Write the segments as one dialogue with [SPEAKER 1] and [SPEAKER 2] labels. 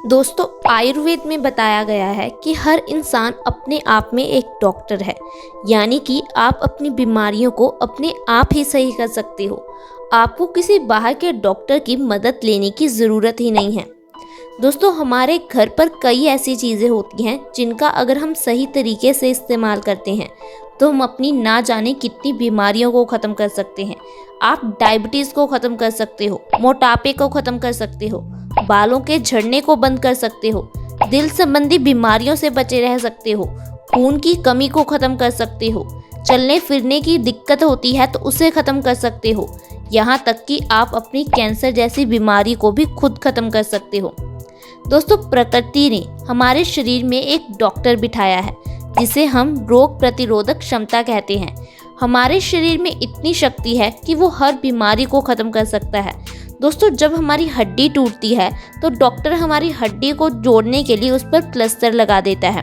[SPEAKER 1] दोस्तों, आयुर्वेद में बताया गया है कि हर इंसान अपने आप में एक डॉक्टर है। यानी कि आप अपनी बीमारियों को अपने आप ही सही कर सकते हो। आपको किसी बाहर के डॉक्टर की मदद लेने की ज़रूरत ही नहीं है। दोस्तों, हमारे घर पर कई ऐसी चीज़ें होती हैं जिनका अगर हम सही तरीके से इस्तेमाल करते हैं तो हम अपनी ना जाने कितनी बीमारियों को ख़त्म कर सकते हैं। आप डायबिटीज़ को ख़त्म कर सकते हो, मोटापे को ख़त्म कर सकते हो, बालों के झड़ने को बंद कर सकते हो, दिल संबंधी बीमारियों से बचे रह सकते हो, खून की कमी को ख़त्म कर सकते हो, चलने फिरने की दिक्कत होती है तो उसे ख़त्म कर सकते हो। यहाँ तक कि आप अपनी कैंसर जैसी बीमारी को भी खुद ख़त्म कर सकते हो। दोस्तों, प्रकृति ने हमारे शरीर में एक डॉक्टर बिठाया है जिसे हम रोग प्रतिरोधक क्षमता कहते हैं। हमारे शरीर में इतनी शक्ति है कि वो हर बीमारी को ख़त्म कर सकता है। दोस्तों, जब हमारी हड्डी टूटती है तो डॉक्टर हमारी हड्डी को जोड़ने के लिए उस पर प्लास्टर लगा देता है,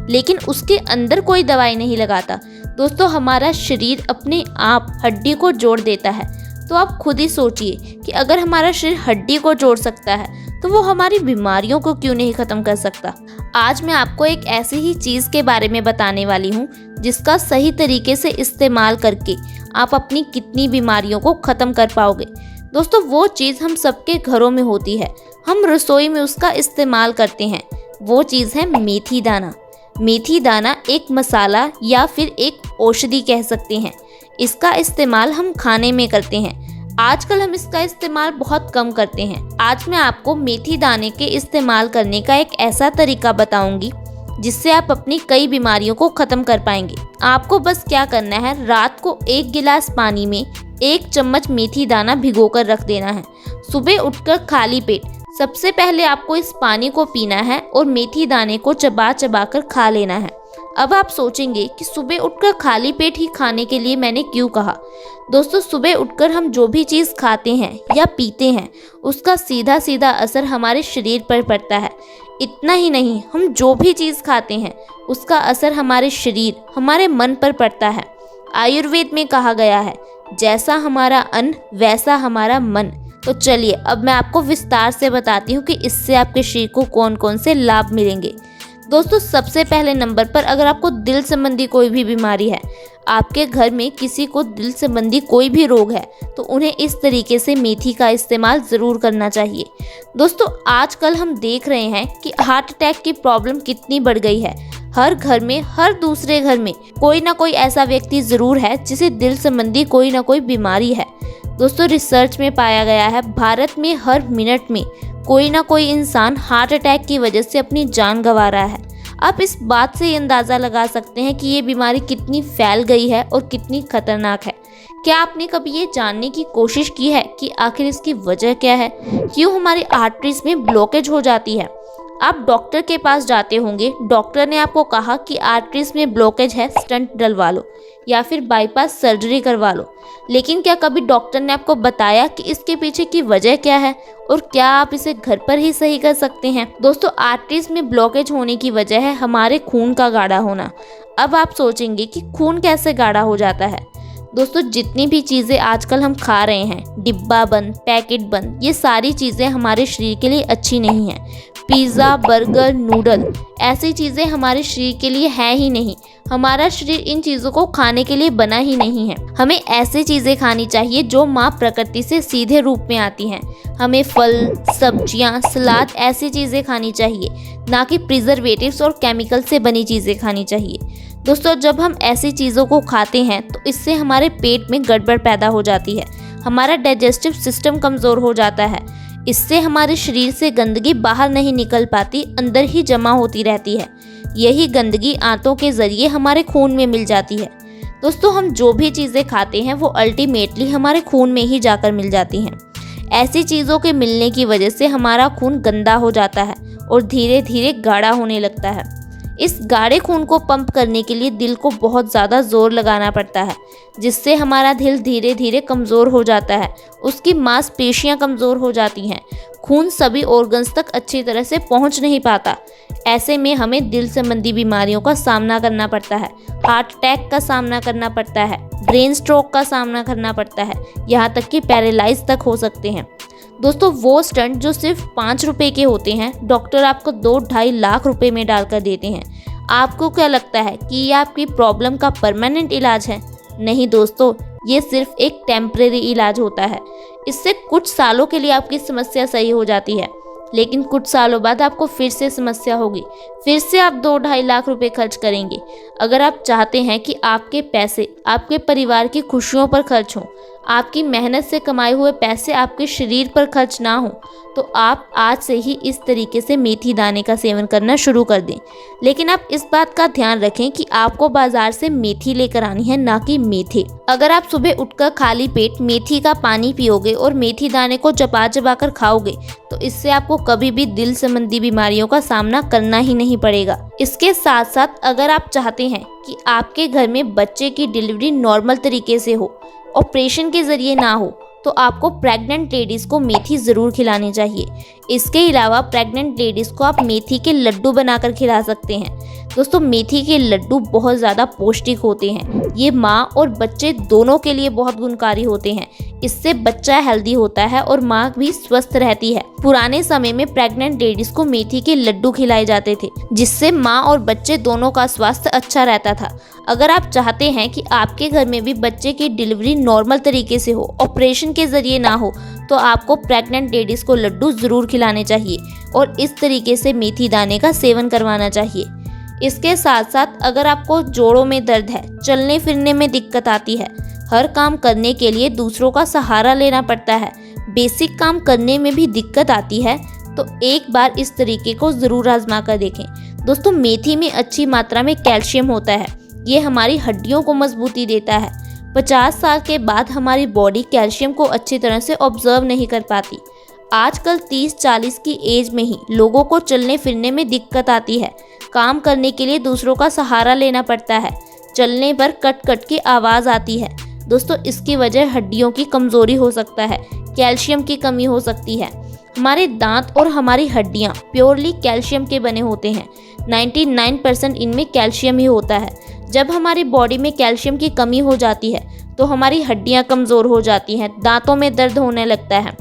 [SPEAKER 1] लेकिन उसके अंदर कोई दवाई नहीं लगाता। दोस्तों, हमारा शरीर अपने आप हड्डी को जोड़ देता है। तो आप खुद ही सोचिए कि अगर हमारा शरीर हड्डी को जोड़ सकता है तो वो हमारी बीमारियों को क्यों नहीं ख़त्म कर सकता। आज मैं आपको एक ऐसी ही चीज़ के बारे में बताने वाली हूँ जिसका सही तरीके से इस्तेमाल करके आप अपनी कितनी बीमारियों को ख़त्म कर पाओगे। दोस्तों, वो चीज़ हम सबके घरों में होती है, हम रसोई में उसका इस्तेमाल करते हैं। वो चीज़ है मेथी दाना। मेथी दाना एक मसाला या फिर एक औषधि कह सकते हैं। इसका इस्तेमाल हम खाने में करते हैं। आजकल हम इसका इस्तेमाल बहुत कम करते हैं। आज मैं आपको मेथी दाने के इस्तेमाल करने का एक ऐसा तरीका बताऊंगी जिससे आप अपनी कई बीमारियों को ख़त्म कर पाएंगे। आपको बस क्या करना है, रात को 1 गिलास पानी में 1 चम्मच मेथी दाना भिगोकर रख देना है। सुबह उठकर खाली पेट सबसे पहले आपको इस पानी को पीना है और मेथी दाने को चबा चबा कर खा लेना है। अब आप सोचेंगे कि सुबह उठकर खाली पेट ही खाने के लिए मैंने क्यों कहा। दोस्तों, सुबह उठकर हम जो भी चीज़ खाते हैं या पीते हैं उसका सीधा सीधा असर हमारे शरीर पर पड़ता है। इतना ही नहीं, हम जो भी चीज़ खाते हैं उसका असर हमारे शरीर, हमारे मन पर पड़ता है। आयुर्वेद में कहा गया है, जैसा हमारा अन्न वैसा हमारा मन। तो चलिए अब मैं आपको विस्तार से बताती हूँ कि इससे आपके शरीर को कौन कौन से लाभ मिलेंगे। दोस्तों, सबसे पहले नंबर पर अगर आपको दिल संबंधी कोई भी बीमारी है, आपके घर में किसी को दिल संबंधी कोई भी रोग है, तो उन्हें इस तरीके से मेथी का इस्तेमाल ज़रूर करना चाहिए। दोस्तों, आजकल हम देख रहे हैं कि हार्ट अटैक की प्रॉब्लम कितनी बढ़ गई है। हर घर में, हर दूसरे घर में कोई ना कोई ऐसा व्यक्ति ज़रूर है जिसे दिल संबंधी कोई ना कोई बीमारी है। दोस्तों, रिसर्च में पाया गया है भारत में हर मिनट में कोई ना कोई इंसान हार्ट अटैक की वजह से अपनी जान गंवा रहा है। आप इस बात से अंदाज़ा लगा सकते हैं कि ये बीमारी कितनी फैल गई है और कितनी खतरनाक है। क्या आपने कभी ये जानने की कोशिश की है कि आखिर इसकी वजह क्या है? क्यों हमारी आर्टरीज में ब्लॉकेज हो जाती है? आप डॉक्टर के पास जाते होंगे, डॉक्टर ने आपको कहा कि आर्टरीज में ब्लॉकेज है, स्टंट डलवा लो या फिर बाईपास सर्जरी करवा लो। लेकिन क्या कभी डॉक्टर ने आपको बताया कि इसके पीछे की वजह क्या है और क्या आप इसे घर पर ही सही कर सकते हैं? दोस्तों, आर्टरीज में ब्लॉकेज होने की वजह है हमारे खून का गाढ़ा होना। अब आप सोचेंगे कि खून कैसे गाढ़ा हो जाता है। दोस्तों, जितनी भी चीज़ें आजकल हम खा रहे हैं, डिब्बा बंद, पैकेट बंद, ये सारी चीज़ें हमारे शरीर के लिए अच्छी नहीं हैं। पिज़्ज़ा, बर्गर, नूडल, ऐसी चीज़ें हमारे शरीर के लिए है ही नहीं। हमारा शरीर इन चीज़ों को खाने के लिए बना ही नहीं है। हमें ऐसी चीज़ें खानी चाहिए जो माँ प्रकृति से सीधे रूप में आती हैं। हमें फल, सब्जियाँ, सलाद, ऐसी चीज़ें खानी चाहिए, ना कि प्रिजर्वेटिव्स और केमिकल से बनी चीज़ें खानी चाहिए। दोस्तों, जब हम ऐसी चीज़ों को खाते हैं तो इससे हमारे पेट में गड़बड़ पैदा हो जाती है, हमारा डाइजेस्टिव सिस्टम कमज़ोर हो जाता है। इससे हमारे शरीर से गंदगी बाहर नहीं निकल पाती, अंदर ही जमा होती रहती है। यही गंदगी आंतों के ज़रिए हमारे खून में मिल जाती है। दोस्तों, हम जो भी चीज़ें खाते हैं वो अल्टीमेटली हमारे खून में ही जाकर मिल जाती हैं। ऐसी चीज़ों के मिलने की वजह से हमारा खून गंदा हो जाता है और धीरे धीरे गाढ़ा होने लगता है। इस गाढ़े खून को पंप करने के लिए दिल को बहुत ज़्यादा जोर लगाना पड़ता है, जिससे हमारा दिल धीरे धीरे कमज़ोर हो जाता है, उसकी मांसपेशियां कमज़ोर हो जाती हैं, खून सभी ऑर्गन्स तक अच्छी तरह से पहुंच नहीं पाता। ऐसे में हमें दिल संबंधी बीमारियों का सामना करना पड़ता है, हार्ट अटैक का सामना करना पड़ता है। ब्रेन स्ट्रोक का सामना करना पड़ता है, यहाँ तक कि पैरालाइज तक हो सकते हैं। दोस्तों वो स्टंट जो सिर्फ 5 रुपए के होते हैं, डॉक्टर आपको 2-2.5 लाख रुपए में डालकर देते हैं। आपको क्या लगता है कि ये आपकी प्रॉब्लम का परमानेंट इलाज है? नहीं दोस्तों, ये सिर्फ एक टेम्परेरी इलाज होता है। इससे कुछ सालों के लिए आपकी समस्या सही हो जाती है, लेकिन कुछ सालों बाद आपको फिर से समस्या होगी, फिर से आप 2-2.5 लाख रुपए खर्च करेंगे। अगर आप चाहते हैं कि आपके पैसे आपके परिवार की खुशियों पर खर्च हों, आपकी मेहनत से कमाए हुए पैसे आपके शरीर पर खर्च ना हो, तो आप आज से ही इस तरीके से मेथी दाने का सेवन करना शुरू कर दें। लेकिन आप इस बात का ध्यान रखें कि आपको बाजार से मेथी लेकर आनी है, ना कि मेथे। अगर आप सुबह उठकर खाली पेट मेथी का पानी पियोगे और मेथी दाने को चबा चबा कर खाओगे, तो इससे आपको कभी भी दिल संबंधी बीमारियों का सामना करना ही नहीं पड़ेगा। इसके साथ साथ अगर आप चाहते हैं कि आपके घर में बच्चे की डिलीवरी नॉर्मल तरीके से हो, ऑपरेशन के जरिए ना हो, तो आपको प्रेग्नेंट लेडीज़ को मेथी ज़रूर खिलानी चाहिए। इसके अलावा प्रेग्नेंट लेडीज़ को आप मेथी के लड्डू बनाकर खिला सकते हैं। दोस्तों मेथी के लड्डू बहुत ज़्यादा पौष्टिक होते हैं, ये माँ और बच्चे दोनों के लिए बहुत गुणकारी होते हैं। इससे बच्चा हेल्दी होता है और माँ भी स्वस्थ रहती है। पुराने समय में प्रेग्नेंट लेडीज़ को मेथी के लड्डू खिलाए जाते थे, जिससे माँ और बच्चे दोनों का स्वास्थ्य अच्छा रहता था। अगर आप चाहते हैं कि आपके घर में भी बच्चे की डिलीवरी नॉर्मल तरीके से हो, ऑपरेशन के जरिए ना हो, तो आपको प्रेग्नेंट लेडीज़ को लड्डू ज़रूर खिलाने चाहिए और इस तरीके से मेथी दाने का सेवन करवाना चाहिए। इसके साथ साथ अगर आपको जोड़ों में दर्द है, चलने फिरने में दिक्कत आती है, हर काम करने के लिए दूसरों का सहारा लेना पड़ता है, बेसिक काम करने में भी दिक्कत आती है, तो एक बार इस तरीके को ज़रूर आजमा कर देखें। दोस्तों मेथी में अच्छी मात्रा में कैल्शियम होता है, ये हमारी हड्डियों को मजबूती देता है। 50 साल के बाद हमारी बॉडी कैल्शियम को अच्छी तरह से ऑब्जर्व नहीं कर पाती। आजकल 30-40 की एज में ही लोगों को चलने फिरने में दिक्कत आती है, काम करने के लिए दूसरों का सहारा लेना पड़ता है, चलने पर कट कट की आवाज़ आती है। दोस्तों इसकी वजह हड्डियों की कमज़ोरी हो सकता है, कैल्शियम की कमी हो सकती है। हमारे दांत और हमारी हड्डियां प्योरली कैल्शियम के बने होते हैं, 99% इनमें कैल्शियम ही होता है। जब हमारी बॉडी में कैल्शियम की कमी हो जाती है तो हमारी हड्डियां कमज़ोर हो जाती हैं, दांतों में दर्द होने लगता है।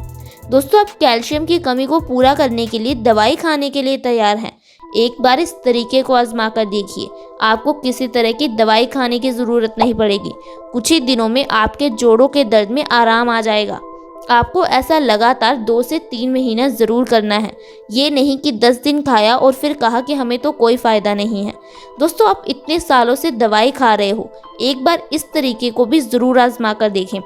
[SPEAKER 1] दोस्तों आप कैल्शियम की कमी को पूरा करने के लिए दवाई खाने के लिए तैयार हैं? एक बार इस तरीके को आजमा कर देखिए, आपको किसी तरह की दवाई खाने की ज़रूरत नहीं पड़ेगी। कुछ ही दिनों में आपके जोड़ों के दर्द में आराम आ जाएगा। आपको ऐसा लगातार 2 से 3 महीना ज़रूर करना है, ये नहीं कि 10 दिन खाया और फिर कहा कि हमें तो कोई फ़ायदा नहीं है। दोस्तों आप इतने सालों से दवाई खा रहे हो, एक बार इस तरीके को भी ज़रूर आजमा कर देखें।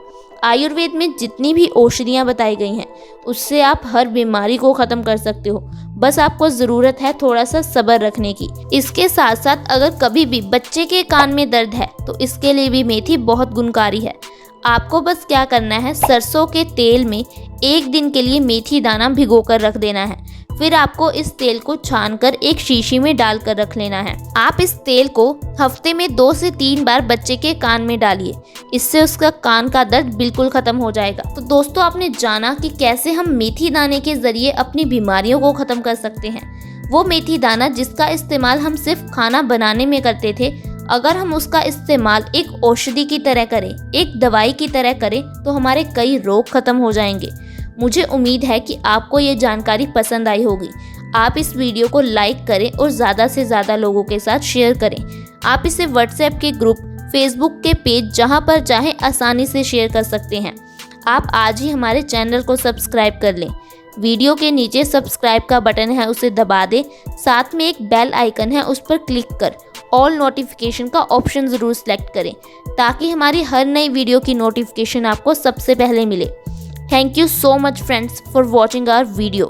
[SPEAKER 1] आयुर्वेद में जितनी भी औषधियाँ बताई गई हैं, उससे आप हर बीमारी को ख़त्म कर सकते हो, बस आपको ज़रूरत है थोड़ा सा सब्र रखने की। इसके साथ साथ अगर कभी भी बच्चे के कान में दर्द है, तो इसके लिए भी मेथी बहुत गुणकारी है। आपको बस क्या करना है, सरसों के तेल में 1 दिन के लिए मेथी दाना भिगोकर रख देना है, फिर आपको इस तेल को छानकर एक शीशी में डालकर रख लेना है। आप इस तेल को हफ्ते में 2 से 3 बार बच्चे के कान में डालिए, इससे उसका कान का दर्द बिल्कुल खत्म हो जाएगा। तो दोस्तों आपने जाना कि कैसे हम मेथी दाने के जरिए अपनी बीमारियों को खत्म कर सकते हैं। वो मेथी दाना जिसका इस्तेमाल हम सिर्फ खाना बनाने में करते थे, अगर हम उसका इस्तेमाल एक औषधि की तरह करें, एक दवाई की तरह करें, तो हमारे कई रोग खत्म हो जाएंगे। मुझे उम्मीद है कि आपको ये जानकारी पसंद आई होगी। आप इस वीडियो को लाइक करें और ज़्यादा से ज़्यादा लोगों के साथ शेयर करें। आप इसे व्हाट्सएप के ग्रुप, फेसबुक के पेज, जहां पर चाहें आसानी से शेयर कर सकते हैं। आप आज ही हमारे चैनल को सब्सक्राइब कर लें। वीडियो के नीचे सब्सक्राइब का बटन है, उसे दबा दें। साथ में एक बेल आइकन है, उस पर क्लिक कर ऑल नोटिफिकेशन का ऑप्शन ज़रूर सेलेक्ट करें, ताकि हमारी हर नई वीडियो की नोटिफिकेशन आपको सबसे पहले मिले। Thank you so much friends for watching our video.